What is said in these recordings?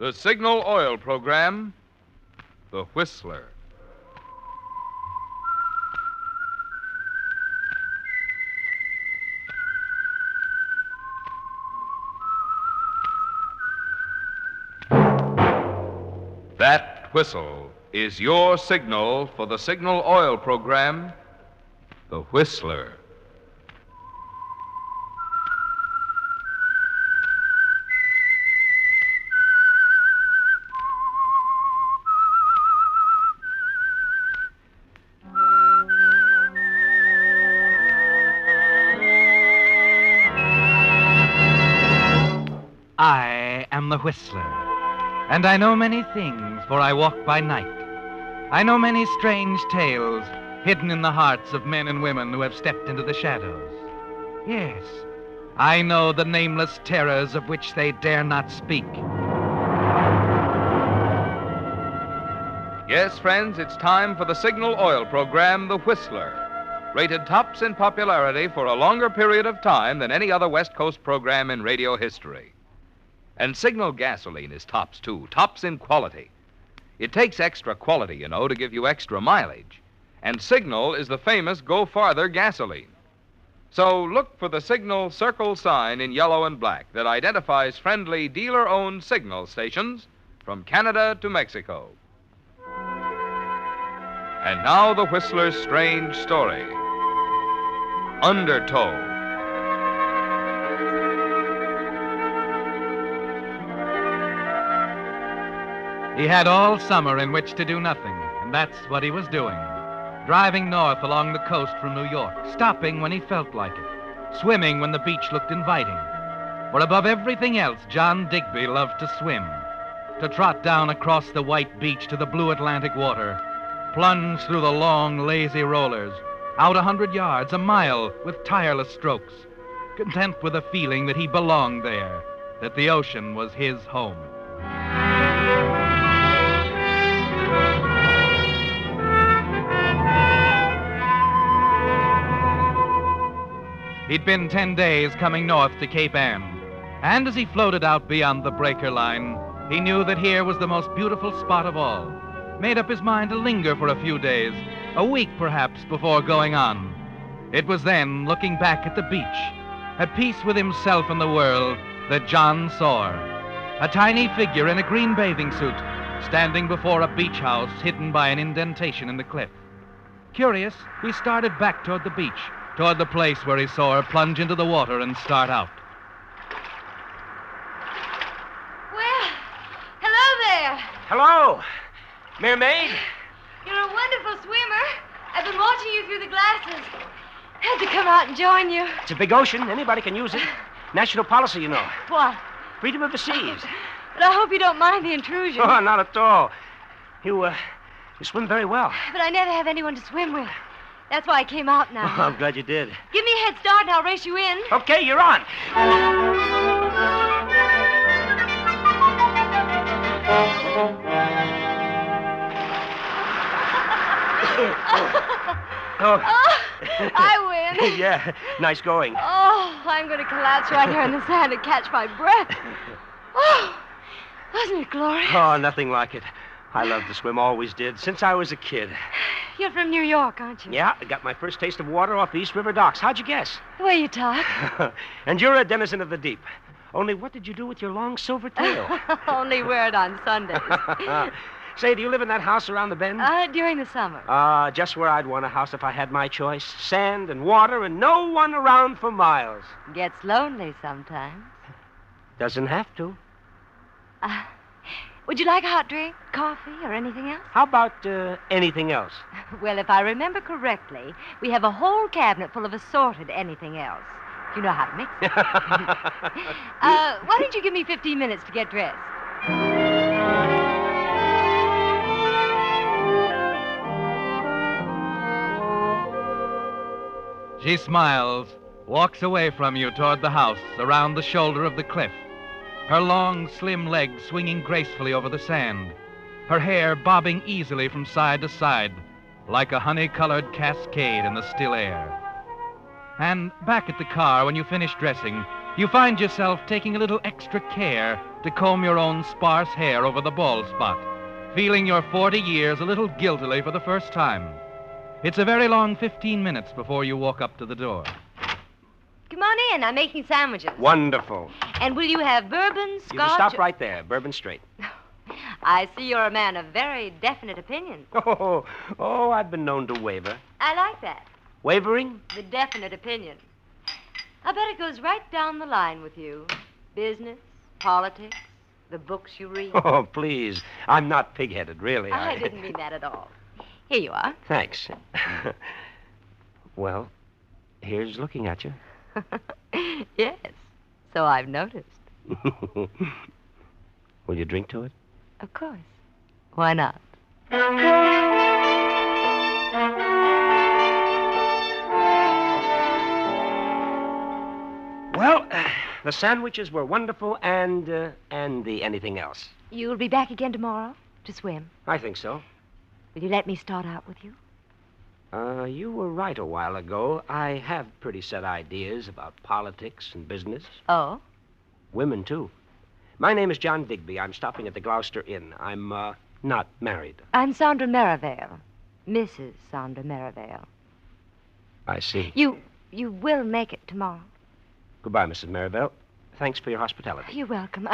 The Signal Oil Program, The Whistler. That whistle is your signal for the Signal Oil Program, The Whistler. I am the Whistler, and I know many things, for I walk by night. I know many strange tales hidden in the hearts of men and women who have stepped into the shadows. Yes, I know the nameless terrors of which they dare not speak. Yes, friends, it's time for the Signal Oil Program, The Whistler. Rated tops in popularity for a longer period of time than any other West Coast program in radio history. And Signal gasoline is tops, too. Tops in quality. It takes extra quality, you know, to give you extra mileage. And Signal is the famous Go Farther gasoline. So look for the Signal circle sign in yellow and black that identifies friendly dealer-owned Signal stations from Canada to Mexico. And now the Whistler's strange story. Undertow. He had all summer in which to do nothing, and that's what he was doing. Driving north along the coast from New York, stopping when he felt like it, swimming when the beach looked inviting. For above everything else, John Digby loved to swim, to trot down across the white beach to the blue Atlantic water, plunge through the long, lazy rollers, out 100 yards, a mile, with tireless strokes, content with the feeling that he belonged there, that the ocean was his home. He'd been 10 days coming north to Cape Ann, and as he floated out beyond the breaker line, he knew that here was the most beautiful spot of all. Made up his mind to linger for a few days, a week perhaps, before going on. It was then, looking back at the beach, at peace with himself and the world, that John saw a tiny figure in a green bathing suit, standing before a beach house hidden by an indentation in the cliff. Curious, he started back toward the beach, toward the place where he saw her plunge into the water and start out. Well, hello there. Hello, mermaid. You're a wonderful swimmer. I've been watching you through the glasses. Had to come out and join you. It's a big ocean. Anybody can use it. National policy, you know. What? Freedom of the seas. But I hope you don't mind the intrusion. Oh, not at all. You swim very well. But I never have anyone to swim with. That's why I came out now. Oh, I'm glad you did. Give me a head start and I'll race you in. Okay, you're on. I win. Yeah, nice going. Oh, I'm going to collapse right here in the sand and catch my breath. Oh, wasn't it glorious? Oh, nothing like it. I love to swim, always did, since I was a kid. You're from New York, aren't you? Yeah, I got my first taste of water off the East River docks. How'd you guess? The way you talk. And you're a denizen of the deep. Only what did you do with your long silver tail? Only wear it on Sundays. Say, do you live in that house around the bend? During the summer. Just where I'd want a house if I had my choice. Sand and water and no one around for miles. Gets lonely sometimes. Doesn't have to. Would you like a hot drink, coffee, or anything else? How about anything else? Well, if I remember correctly, we have a whole cabinet full of assorted anything else. You know how to mix it. Why don't you give me 15 minutes to get dressed? She smiles, walks away from you toward the house, around the shoulder of the cliff, her long, slim legs swinging gracefully over the sand, her hair bobbing easily from side to side, like a honey-colored cascade in the still air. And back at the car, when you finish dressing, You find yourself taking a little extra care to comb your own sparse hair over the bald spot, feeling your 40 years a little guiltily for the first time. It's a very long 15 minutes before you walk up to the door. Come on in. I'm making sandwiches. Wonderful. And will you have bourbon, scotch? You can stop right there. Bourbon straight. I see you're a man of very definite opinion. Oh, I've been known to waver. I like that. Wavering? The definite opinion. I bet it goes right down the line with you. Business, politics, the books you read. Oh, please. I'm not pig-headed, really. I didn't mean that at all. Here you are. Thanks. Well, here's looking at you. Yes, so I've noticed. Will you drink to it? Of course. Why not? Well, the sandwiches were wonderful, and the anything else. You'll be back again tomorrow to swim. I think so. Will you let me start out with you? You were right a while ago. I have pretty set ideas about politics and business. Oh? Women, too. My name is John Digby. I'm stopping at the Gloucester Inn. I'm, not married. I'm Sandra Merivale. Mrs. Sandra Merivale. I see. You will make it tomorrow. Goodbye, Mrs. Merivale. Thanks for your hospitality. You're welcome.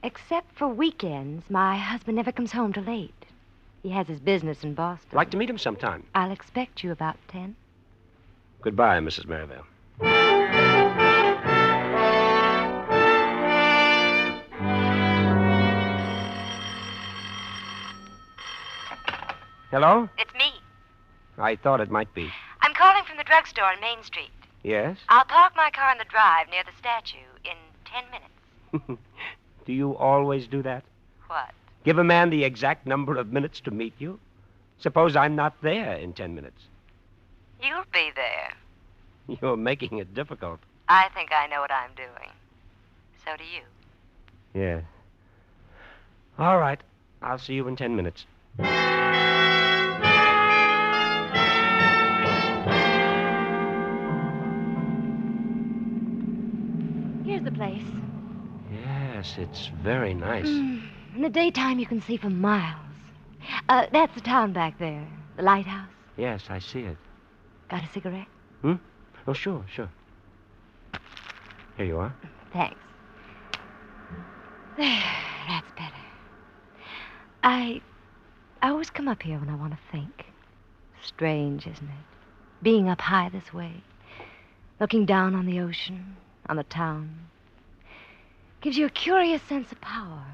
Except for weekends, my husband never comes home till late. He has his business in Boston. Like to meet him sometime. I'll expect you about 10. Goodbye, Mrs. Merivale. Hello? It's me. I thought it might be. I'm calling from the drugstore on Main Street. Yes? I'll park my car in the drive near the statue in 10 minutes. Do you always do that? What? Give a man the exact number of minutes to meet you? Suppose I'm not there in 10 minutes. You'll be there. You're making it difficult. I think I know what I'm doing. So do you. Yes. All right. I'll see you in 10 minutes. Here's the place. Yes, it's very nice. In the daytime, you can see for miles. That's the town back there. The lighthouse. Yes, I see it. Got a cigarette? Oh, sure. Here you are. Thanks. There, that's better. I always come up here when I want to think. Strange, isn't it? Being up high this way. Looking down on the ocean, on the town. Gives you a curious sense of power.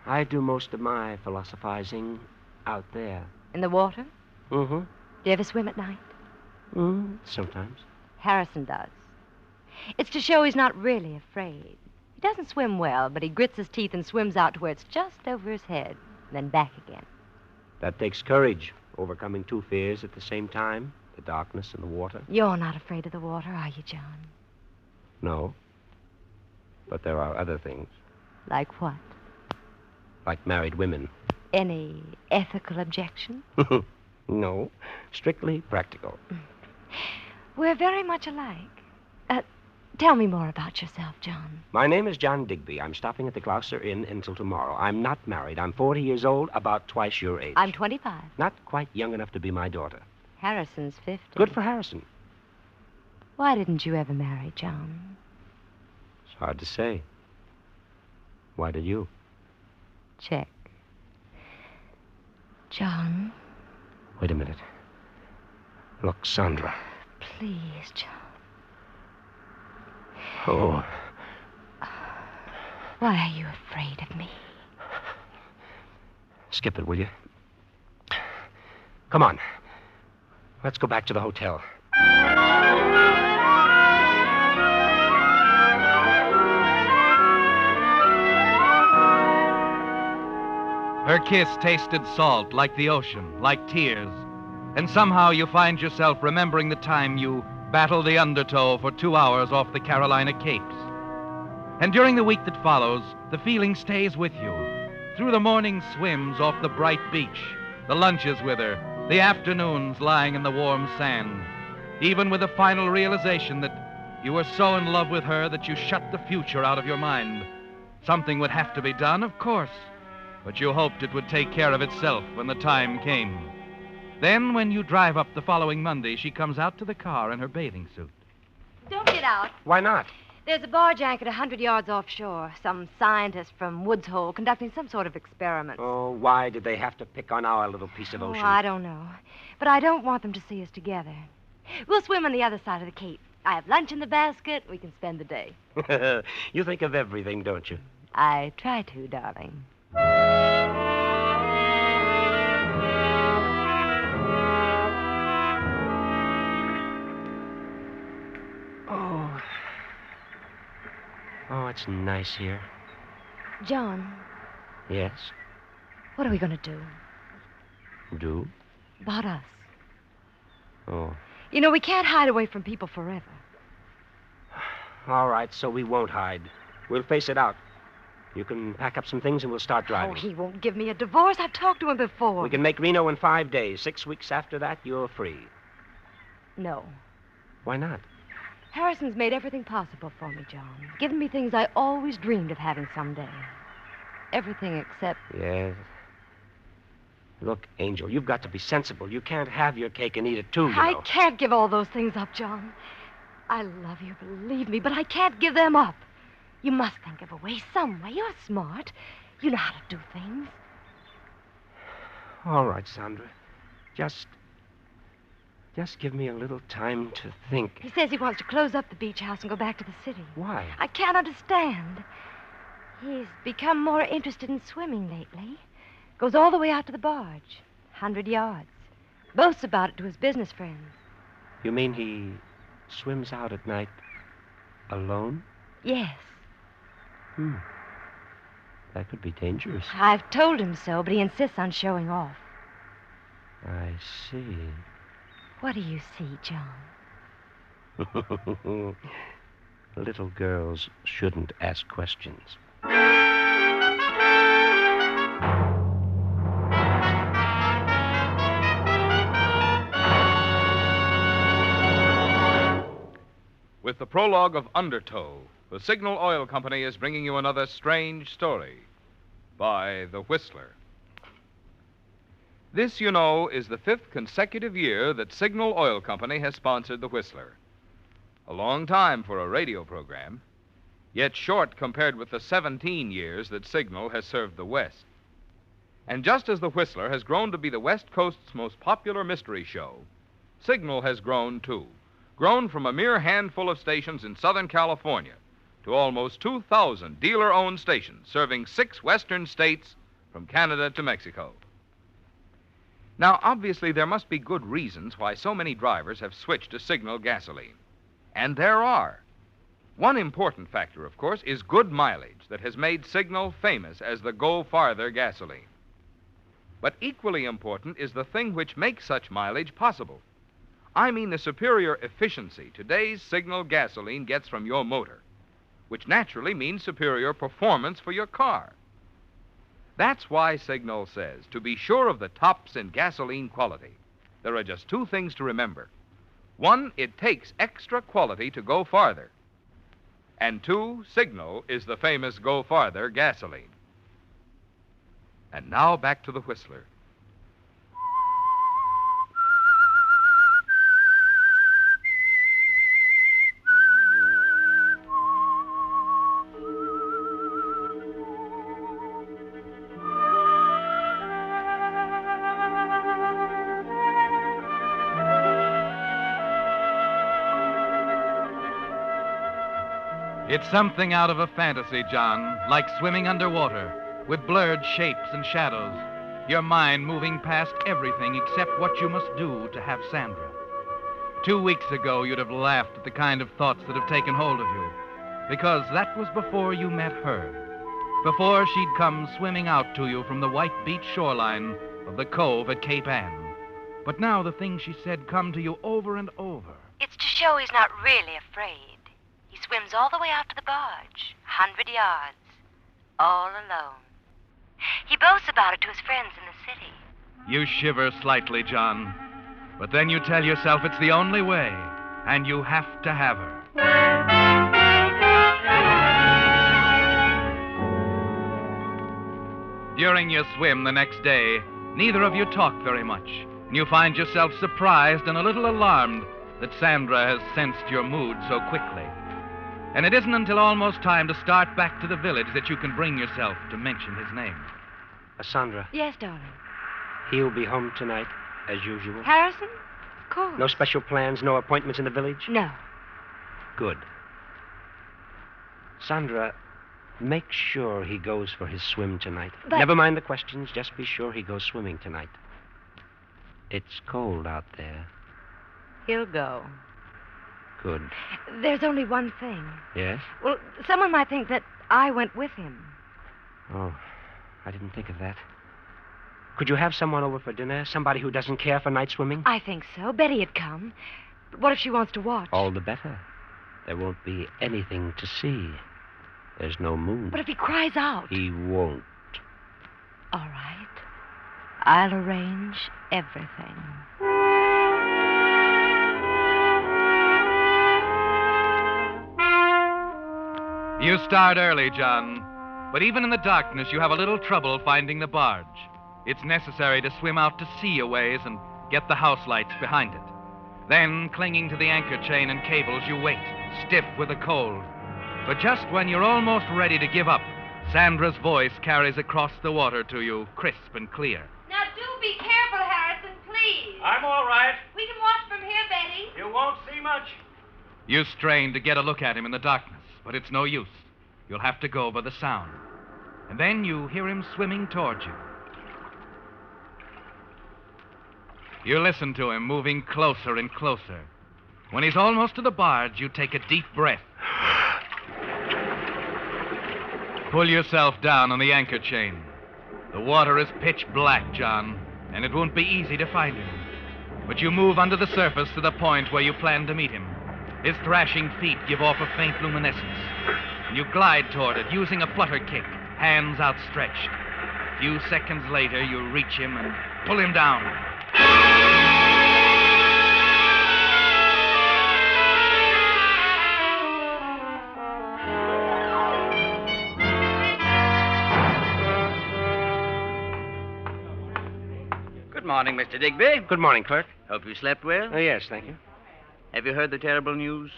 I do most of my philosophizing out there. In the water? Mm-hmm. Do you ever swim at night? Sometimes. Harrison does. It's to show he's not really afraid. He doesn't swim well, but he grits his teeth and swims out to where it's just over his head, then back again. That takes courage, overcoming two fears at the same time, the darkness and the water. You're not afraid of the water, are you, John? No. But there are other things, Like what? like married women. Any ethical objection? No, strictly practical. We're very much alike. Tell me more about yourself, John. My name is John Digby. I'm stopping at the Gloucester Inn until tomorrow. I'm not married. I'm 40 years old, about twice your age. I'm 25. Not quite young enough to be my daughter. Harrison's 50. Good for Harrison. Why didn't you ever marry, John? It's hard to say. Why did you? Check. John, Wait a minute. Look, Sandra. please, John. Oh, Why are you afraid of me? skip it, will you? Come on. Let's go back to the hotel. Her kiss tasted salt, like the ocean, like tears. And somehow you find yourself remembering the time you battled the Undertow for 2 hours off the Carolina Capes. And during the week that follows, the feeling stays with you. Through the morning swims off the bright beach, the lunches with her, the afternoons lying in the warm sand, even with the final realization that You were so in love with her that you shut the future out of your mind. Something would have to be done, of course, but you hoped it would take care of itself when the time came. Then, when you drive up the following Monday, she comes out to the car in her bathing suit. Don't get out. Why not? There's a barge anchored 100 yards offshore. Some scientist from Woods Hole conducting some sort of experiment. Oh, why did they have to pick on our little piece of ocean? I don't know. But I don't want them to see us together. We'll swim on the other side of the Cape. I have lunch in the basket. We can spend the day. You think of everything, don't you? I try to, darling. Oh, it's nice here. John, Yes? what are we going to do? Do? About us. Oh. You know, we can't hide away from people forever. All right, so we won't hide. We'll face it out. You can pack up some things and we'll start Oh, driving. he won't give me a divorce. I've talked to him before. We can make Reno in 5 days. 6 weeks after that, you're free. No. Why not? Harrison's made everything possible for me, John. Given me things I always dreamed of having someday. Everything except... Yes. Look, Angel, you've got to be sensible. You can't have your cake and eat it, too, you I know. can't give all those things up, John. I love you, believe me, but I can't give them up. You must think of a way, some way. You're smart. You know how to do things. All right, Sandra. Just give me a little time to think. He says he wants to close up the beach house and go back to the city. Why? I can't understand. He's become more interested in swimming lately. Goes all the way out to the barge, 100 yards. Boasts about it to his business friends. You mean he swims out at night alone? Yes. That could be dangerous. I've told him so, but he insists on showing off. I see. What do you see, John? Little girls shouldn't ask questions. With the prologue of Undertow, the Signal Oil Company is bringing you another strange story by The Whistler. This, you know, is the 5th consecutive year that Signal Oil Company has sponsored The Whistler. A long time for a radio program, yet short compared with the 17 years that Signal has served the West. And just as The Whistler has grown to be the West Coast's most popular mystery show, Signal has grown, too. Grown from a mere handful of stations in Southern California to almost 2,000 dealer-owned stations serving 6 western states from Canada to Mexico. Now, obviously, there must be good reasons why so many drivers have switched to Signal gasoline. And there are. One important factor, of course, is good mileage that has made Signal famous as the Go Farther gasoline. But equally important is the thing which makes such mileage possible. I mean the superior efficiency today's Signal gasoline gets from your motor, which naturally means superior performance for your car. That's why Signal says, to be sure of the tops in gasoline quality, there are just 2 things to remember. 1, it takes extra quality to go farther. And 2, Signal is the famous Go Farther gasoline. And now back to the Whistler. It's something out of a fantasy, John, like swimming underwater, with blurred shapes and shadows, your mind moving past everything except what you must do to have Sandra. 2 weeks ago, you'd have laughed at the kind of thoughts that have taken hold of you, because that was before you met her, before she'd come swimming out to you from the white beach shoreline of the cove at Cape Ann. But now the things she said come to you over and over. It's to show he's not really afraid. He swims all the way out to the barge, 100 yards, all alone. He boasts about it to his friends in the city. You shiver slightly, John, but then you tell yourself it's the only way, and you have to have her. During your swim the next day, neither of you talk very much, and you find yourself surprised and a little alarmed that Sandra has sensed your mood so quickly. And it isn't until almost time to start back to the village that you can bring yourself to mention his name. Sandra, Yes, darling. he'll be home tonight, as usual. Harrison? Of course. No special plans, no appointments in the village? No. Good. Sandra, make sure he goes for his swim tonight. But- Never mind the questions, just be sure he goes swimming tonight. It's cold out there. He'll go. Good. There's only one thing. Yes? Well, someone might think that I went with him. Oh, I didn't think of that. Could you have someone over for dinner? Somebody who doesn't care for night swimming? I think so. Betty had come. But what if she wants to watch? All the better. There won't be anything to see. There's no moon. But if he cries out? He won't. All right. I'll arrange everything. You start early, John. But even in the darkness, you have a little trouble finding the barge. It's necessary to swim out to sea a ways and get the house lights behind it. Then, clinging to the anchor chain and cables, you wait, stiff with the cold. But just when you're almost ready to give up, Sandra's voice carries across the water to you, crisp and clear. Now, do be careful, Harrison, please. I'm all right. We can watch from here, Betty. You won't see much. You strain to get a look at him in the darkness, but it's no use. You'll have to go by the sound. And then you hear him swimming towards you. You listen to him moving closer and closer. When he's almost to the barge, you take a deep breath. Pull yourself down on the anchor chain. The water is pitch black, John, and it won't be easy to find him. But you move under the surface to the point where you plan to meet him. His thrashing feet give off a faint luminescence, and you glide toward it using a flutter kick, hands outstretched. A few seconds later, you reach him and pull him down. Good morning, Mr. Digby. Good morning, clerk. Hope you slept well. Yes, thank you. Have you heard the terrible news?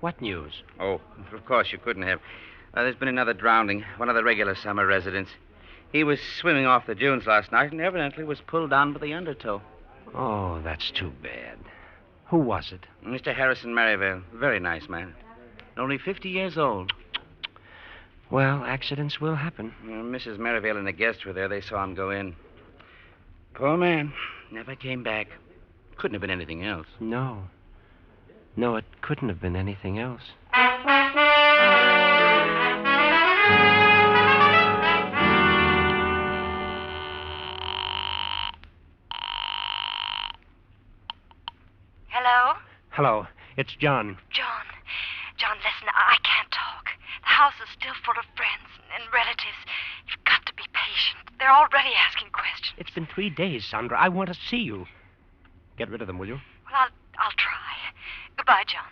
What news? Oh, of course you couldn't have. There's been another drowning, one of the regular summer residents. He was swimming off the dunes last night and evidently was pulled down by the Undertow. Oh, that's too bad. Who was it? Mr. Harrison Merivale. Very nice man. Only 50 years old. Well, accidents will happen. Mrs. Merivale and the guests were there. They saw him go in. Poor man. Never came back. Couldn't have been anything else. No. No, it couldn't have been anything else. Hello? Hello, it's John. John, listen, I can't talk. The house is still full of friends and relatives. You've got to be patient. They're already asking questions. It's been 3 days, Sandra. I want to see you. Get rid of them, will you? Well, I'll try. Goodbye, John.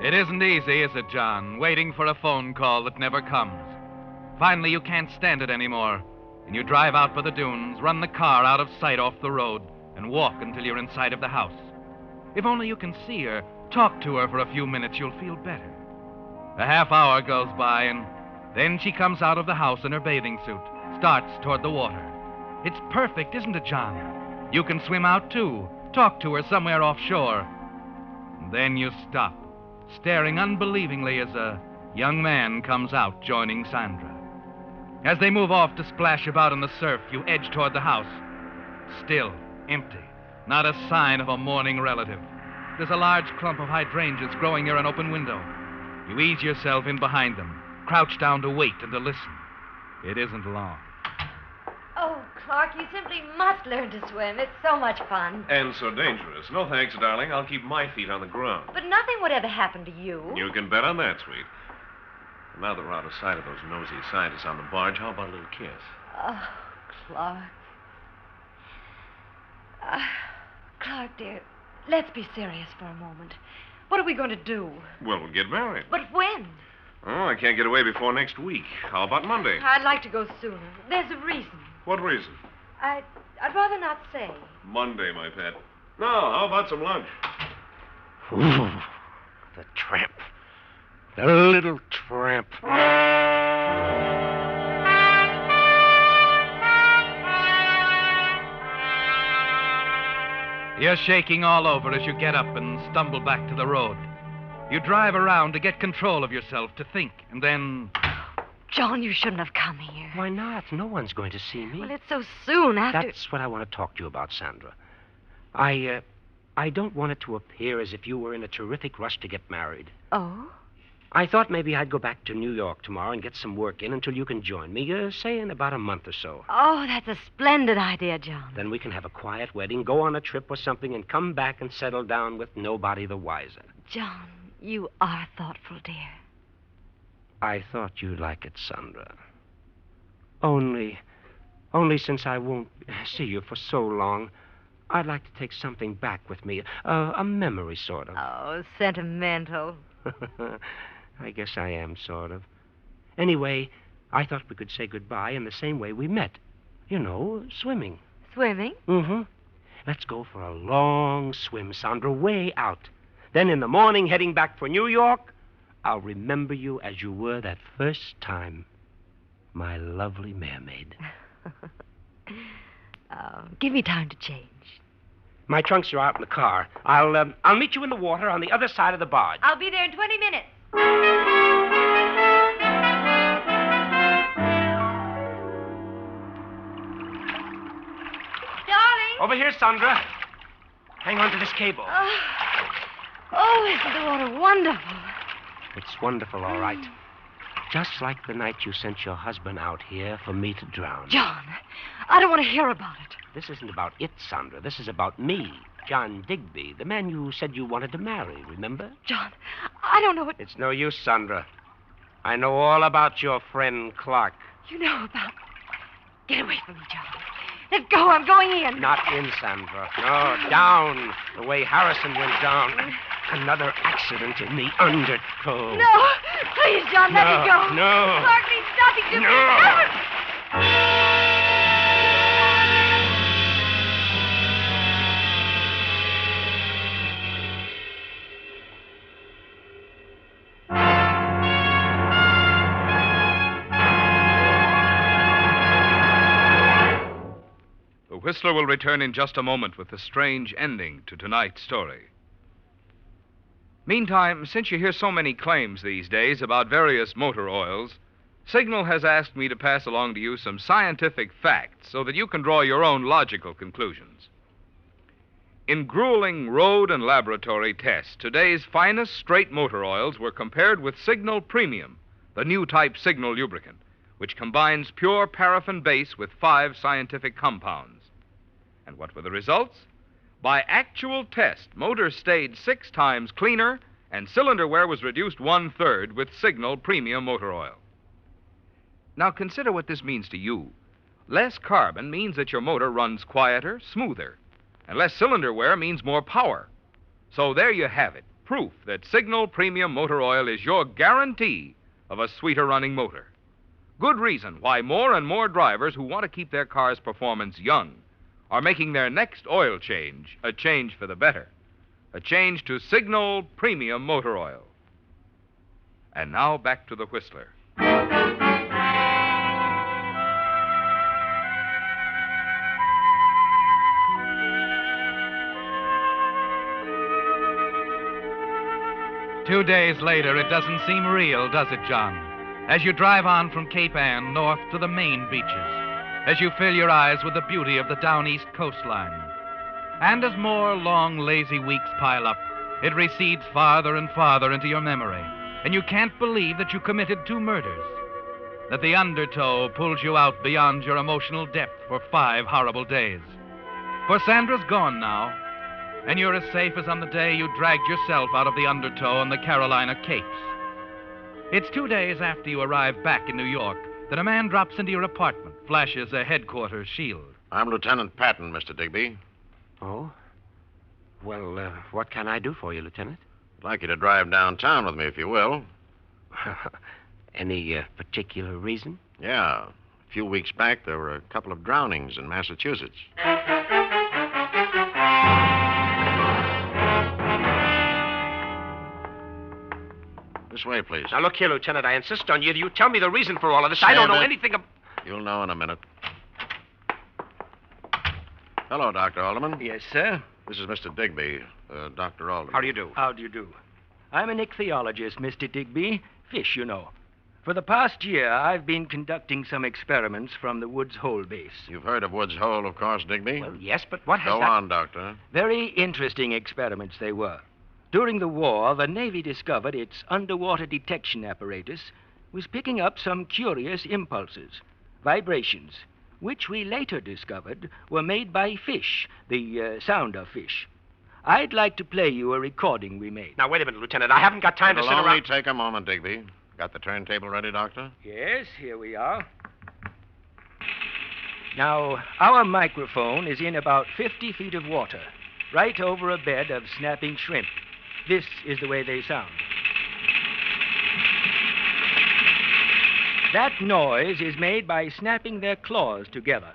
It isn't easy, is it, John? Waiting for a phone call that never comes. Finally, you can't stand it anymore, and you drive out by the dunes, run the car out of sight off the road, and walk until you're in sight of the house. If only you can see her, talk to her for a few minutes, you'll feel better. A half hour goes by, and then she comes out of the house in her bathing suit, starts toward the water. It's perfect, isn't it, John? You can swim out, too. Talk to her somewhere offshore. And then you stop, staring unbelievingly as a young man comes out, joining Sandra. As they move off to splash about in the surf, you edge toward the house. Still, empty. Not a sign of a mourning relative. There's a large clump of hydrangeas growing near an open window. You ease yourself in behind them, crouch down to wait and to listen. It isn't long. Oh, Clark, you simply must learn to swim. It's so much fun. And so dangerous. No thanks, darling. I'll keep my feet on the ground. But nothing would ever happen to you. You can bet on that, sweet. Now that we're out of sight of those nosy scientists on the barge, how about a little kiss? Oh, Clark. Clark, dear, let's be serious for a moment. What are we going to do? Well, we'll get married. But when? Oh, I can't get away before next week. How about Monday? I'd like to go sooner. There's a reason. What reason? I'd rather not say. Monday, my pet. No, how about some lunch? Ooh, the tramp. The little tramp. You're shaking all over as you get up and stumble back to the road. You drive around to get control of yourself, to think, and then... John, you shouldn't have come here. Why not? No one's going to see me. Well, it's so soon after... That's what I want to talk to you about, Sandra. I don't want it to appear as if you were in a terrific rush to get married. Oh? I thought maybe I'd go back to New York tomorrow and get some work in until you can join me, say in about a month or so. Oh, that's a splendid idea, John. Then we can have a quiet wedding, go on a trip or something, and come back and settle down with nobody the wiser. John, you are thoughtful, dear. I thought you'd like it, Sandra. Only since I won't see you for so long, I'd like to take something back with me. A memory, sort of. Oh, sentimental. I guess I am, sort of. Anyway, I thought we could say goodbye in the same way we met. You know, swimming. Swimming? Mm-hmm. Let's go for a long swim, Sandra, way out. Then in the morning, heading back for New York, I'll remember you as you were that first time. My lovely mermaid. Give me time to change. My trunks are out in the car. I'll meet you in the water on the other side of the barge. I'll be there in 20 minutes. Darling. Over here, Sandra. Hang on to this cable. Oh, isn't the water wonderful? It's wonderful, all right. Just like the night you sent your husband out here for me to drown. John, I don't want to hear about it. This isn't about it, Sandra. This is about me, John Digby, the man you said you wanted to marry, remember? John, I don't know what... It's no use, Sandra. I know all about your friend Clark. You know about... Get away from me, John. Let go, I'm going in. Not in, Sandra. No, down, the way Harrison went down. Another accident in the Undertow. No, please, John, let me go. No. Clark, please stop it. You No. The Whistler will return in just a moment with the strange ending to tonight's story. Meantime, since you hear so many claims these days about various motor oils, Signal has asked me to pass along to you some scientific facts so that you can draw your own logical conclusions. In grueling road and laboratory tests, today's finest straight motor oils were compared with Signal Premium, the new type Signal lubricant, which combines pure paraffin base with 5 scientific compounds. And what were the results? By actual test, motors stayed 6 times cleaner, and cylinder wear was reduced 1/3 with Signal Premium motor oil. Now consider what this means to you. Less carbon means that your motor runs quieter, smoother, and less cylinder wear means more power. So there you have it, proof that Signal Premium motor oil is your guarantee of a sweeter running motor. Good reason why more and more drivers who want to keep their car's performance young are making their next oil change a change for the better, a change to Signal Premium motor oil. And now back to the Whistler. Two days later, it doesn't seem real, does it, John? As you drive on from Cape Ann north to the Maine beaches, as you fill your eyes with the beauty of the down east coastline. And as more long, lazy weeks pile up, it recedes farther and farther into your memory, and you can't believe that you committed 2 murders, that the Undertow pulled you out beyond your emotional depth for 5 horrible days. For Sandra's gone now, and you're as safe as on the day you dragged yourself out of the Undertow on the Carolina Capes. It's 2 days after you arrive back in New York that a man drops into your apartment, flashes a headquarters shield. I'm Lieutenant Patton, Mr. Digby. Oh? Well, what can I do for you, Lieutenant? I'd like you to drive downtown with me, if you will. Any particular reason? Yeah. A few weeks back, there were a couple of drownings in Massachusetts. This way, please. Now, look here, Lieutenant. I insist on you tell me the reason for all of this. I don't know anything about... You'll know in a minute. Hello, Dr. Alderman. Yes, sir. This is Mr. Digby, Dr. Alderman. How do you do? How do you do? I'm an ichthyologist, Mr. Digby. Fish, you know. For the past year, I've been conducting some experiments from the Woods Hole base. You've heard of Woods Hole, of course, Digby? Well, yes, but what has Go that... on, Doctor. Very interesting experiments they were. During the war, the Navy discovered its underwater detection apparatus was picking up some curious impulses, vibrations, which we later discovered were made by fish, the sound of fish. I'd like to play you a recording we made. Now, wait a minute, Lieutenant. I haven't got time to sit It'll only around... take a moment, Digby. Got the turntable ready, Doctor? Yes, here we are. Now, our microphone is in about 50 feet of water, right over a bed of snapping shrimp. This is the way they sound. That noise is made by snapping their claws together.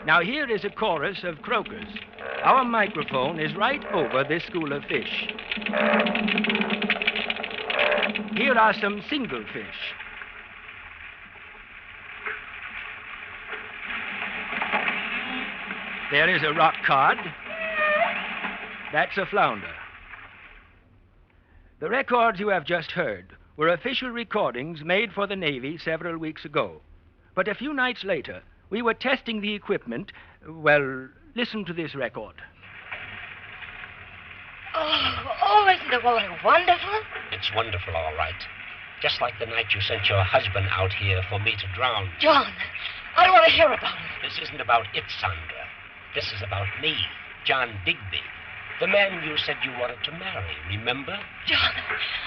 Now, here is a chorus of croakers. Our microphone is right over this school of fish. Here are some single fish. There is a rock cod. That's a flounder. The records you have just heard were official recordings made for the Navy several weeks ago. But a few nights later, we were testing the equipment. Well, listen to this record. Oh, isn't the water wonderful? It's wonderful, all right. Just like the night you sent your husband out here for me to drown. John, I don't want to hear about it. This isn't about it, Sandra. This is about me, John Digby. The man you said you wanted to marry, remember? John,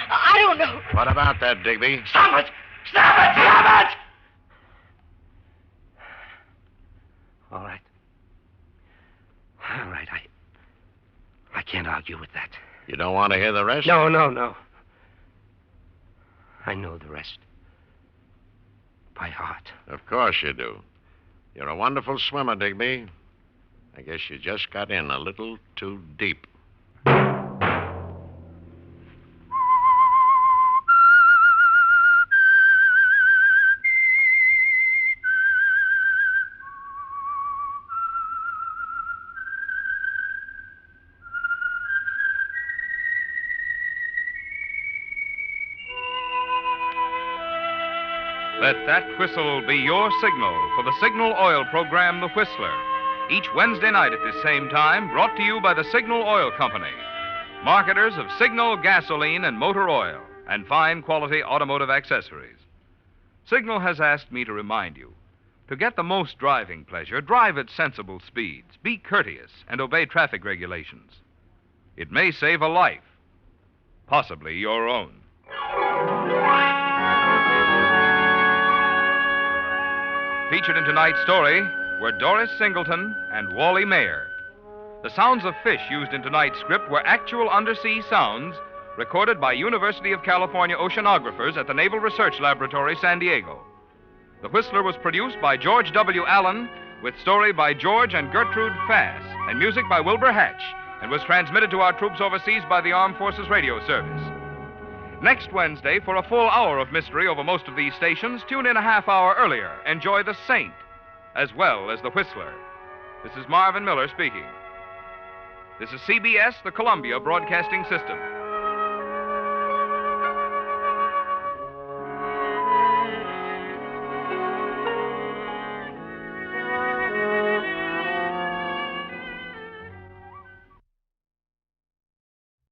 I don't know. What about that, Digby? Stop it! Stop it! Stop it! All right. All right, I can't argue with that. You don't want to hear the rest? No. I know the rest. By heart. Of course you do. You're a wonderful swimmer, Digby. I guess you just got in a little too deep. Let that whistle be your signal for the Signal Oil program, The Whistler. Each Wednesday night at this same time, brought to you by the Signal Oil Company, marketers of Signal gasoline and motor oil and fine quality automotive accessories. Signal has asked me to remind you, to get the most driving pleasure, drive at sensible speeds, be courteous, and obey traffic regulations. It may save a life, possibly your own. Featured in tonight's story were Doris Singleton and Wally Mayer. The sounds of fish used in tonight's script were actual undersea sounds recorded by University of California oceanographers at the Naval Research Laboratory, San Diego. The Whistler was produced by George W. Allen, with story by George and Gertrude Fass, and music by Wilbur Hatch, and was transmitted to our troops overseas by the Armed Forces Radio Service. Next Wednesday, for a full hour of mystery over most of these stations, tune in a half hour earlier. Enjoy The Saint, as well as The Whistler. This is Marvin Miller speaking. This is CBS, the Columbia Broadcasting System.